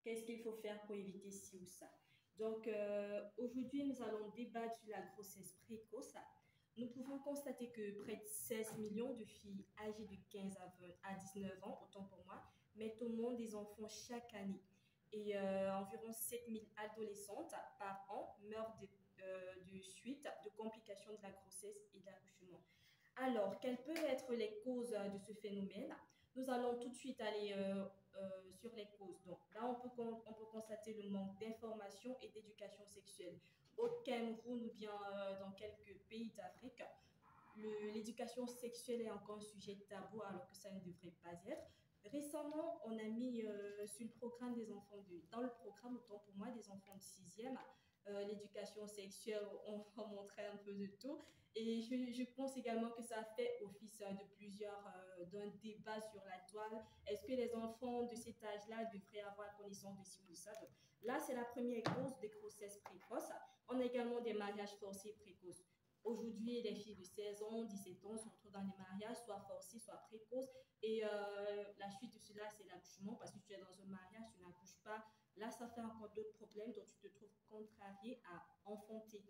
Qu'est-ce qu'il faut faire pour éviter ci ou ça? Donc, aujourd'hui, nous allons débattre sur la grossesse précoce. Nous pouvons constater que près de 16 millions de filles âgées de 15 à 19 ans, autant pour moi, mettent au monde des enfants chaque année. Et environ 7 000 adolescentes par an meurent de suite de complications de la grossesse et de l'accouchement. Alors, quelles peuvent être les causes de ce phénomène? Nous allons tout de suite aller sur les causes. Donc, là, on peut constater le manque d'information et d'éducation sexuelle. Au Cameroun ou bien dans quelques pays d'Afrique, l'éducation sexuelle est encore un sujet tabou alors que ça ne devrait pas être. Récemment, on a mis sur le programme des enfants dans le programme, autant pour moi, des enfants de sixième, l'éducation sexuelle, on va montrer un peu de tout. Et je pense également que ça fait office de d'un débat sur la toile. Est-ce que les enfants de cet âge-là devraient avoir connaissance de ci ou de ça? Donc, là, c'est la première cause des grossesses précoces. On a également des mariages forcés précoces. Aujourd'hui, les filles de 16 ans, 17 ans se retrouvent dans des mariages, soit forcés, soit précoces. Et la suite de cela, c'est l'accouchement, parce que tu es dans un mariage, tu n'accouches pas. Là, ça fait encore d'autres problèmes, donc tu te trouves contrarié à enfanter.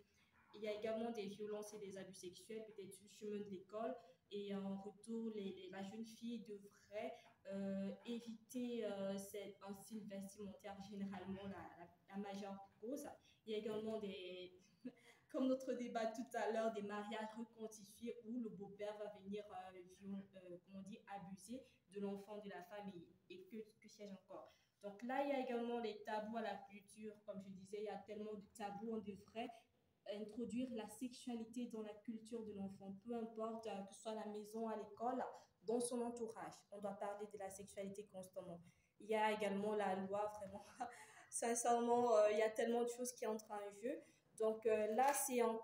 Il y a également des violences et des abus sexuels, peut-être sur le chemin de l'école. Et en retour, la jeune fille devrait éviter un style vestimentaire, généralement la majeure cause. Il y a également comme notre débat tout à l'heure, des mariages reconstitués où le beau-père va venir, comment on dit, abuser de l'enfant de la famille. Et que sais-je encore. Donc là, il y a également les tabous à la culture. Comme je disais, il y a tellement de tabous, on devrait introduire la sexualité dans la culture de l'enfant, peu importe que ce soit à la maison, à l'école, dans son entourage. On doit parler de la sexualité constamment. Il y a également la loi, vraiment, sincèrement, il y a tellement de choses qui entrent en jeu. Donc là, c'est en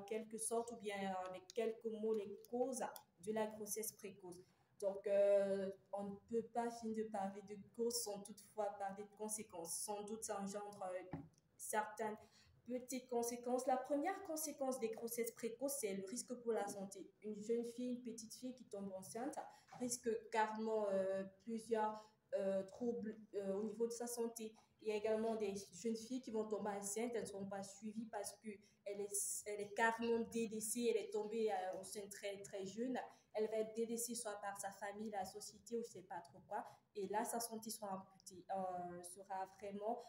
quelque sorte, ou bien avec quelques mots, les causes de la grossesse précoce. Donc, on ne peut pas finir de parler de causes sans toutefois parler de conséquences. Sans doute, ça engendre certaines petites conséquences. La première conséquence des grossesses précoces, c'est le risque pour la santé. Une jeune fille, une petite fille qui tombe enceinte risque carrément plusieurs troubles au niveau de sa santé. Il y a également des jeunes filles qui vont tomber enceintes, elles ne seront pas suivies parce elle est carrément délaissée, elle est tombée enceinte très, très jeune. Elle va être délaissée soit par sa famille, la société ou je ne sais pas trop quoi. Et là, sa santé sera vraiment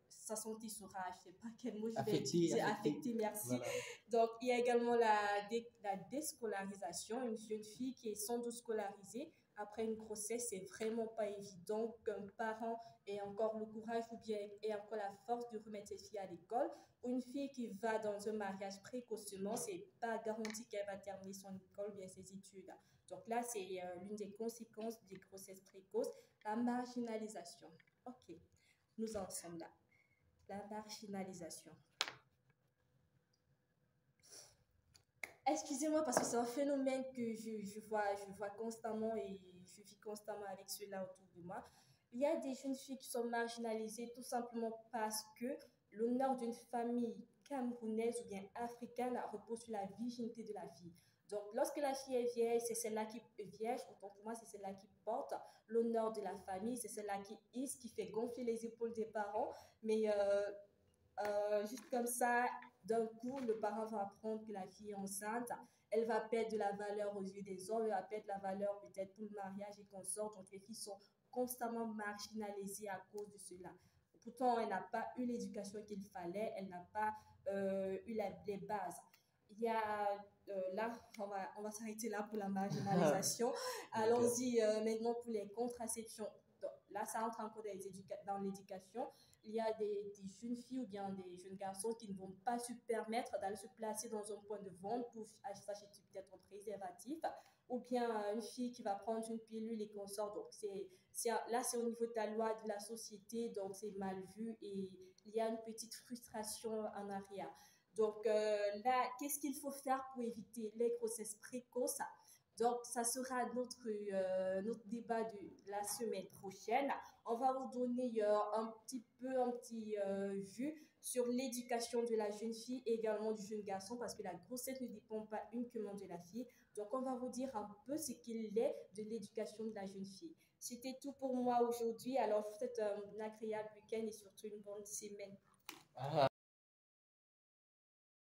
sa santé sera, je ne sais pas quel mot je vais Affecté, utiliser, affecté. affectée, merci. Voilà. Donc, il y a également la déscolarisation. Une jeune fille qui est sans doute scolarisée après une grossesse, c'est vraiment pas évident qu'un parent ait encore le courage ou bien ait encore la force de remettre ses filles à l'école. Une fille qui va dans un mariage précocement, c'est pas garanti qu'elle va terminer son école ou bien ses études. Donc là, c'est l'une des conséquences des grossesses précoces, la marginalisation. Ok, nous en sommes là. La marginalisation. Excusez-moi parce que c'est un phénomène que je vois constamment et je vis constamment avec ceux-là autour de moi. Il y a des jeunes filles qui sont marginalisées tout simplement parce que l'honneur d'une famille camerounaise ou bien africaine repose sur la virginité de la fille. Donc, lorsque la fille est vieille, c'est celle-là qui est vierge, autant pour moi, c'est celle-là qui porte l'honneur de la famille, c'est celle-là qui hisse, qui fait gonfler les épaules des parents. Mais juste comme ça, d'un coup, le parent va apprendre que la fille est enceinte. Elle va perdre de la valeur aux yeux des hommes, elle va perdre la valeur peut-être pour le mariage et consorts. Donc, les filles sont constamment marginalisées à cause de cela. Pourtant, elle n'a pas eu l'éducation qu'il fallait, elle n'a pas eu les bases. Il y a, là, on va s'arrêter là pour la marginalisation. D'accord. Allons-y maintenant pour les contraceptions. Donc, là, ça entre encore dans l'éducation. Il y a des jeunes filles ou bien des jeunes garçons qui ne vont pas se permettre d'aller se placer dans un point de vente pour s'acheter peut-être un préservatif, ou bien une fille qui va prendre une pilule et consorts. Donc, là, c'est au niveau de la loi de la société, donc c'est mal vu et il y a une petite frustration en arrière. Donc, là, qu'est-ce qu'il faut faire pour éviter les grossesses précoces? Donc, ça sera notre débat de la semaine prochaine. On va vous donner un petit vue sur l'éducation de la jeune fille et également du jeune garçon parce que la grossesse ne dépend pas uniquement de la fille. Donc, on va vous dire un peu ce qu'il est de l'éducation de la jeune fille. C'était tout pour moi aujourd'hui. Alors, je vous souhaite un agréable week-end et surtout une bonne semaine. Ah.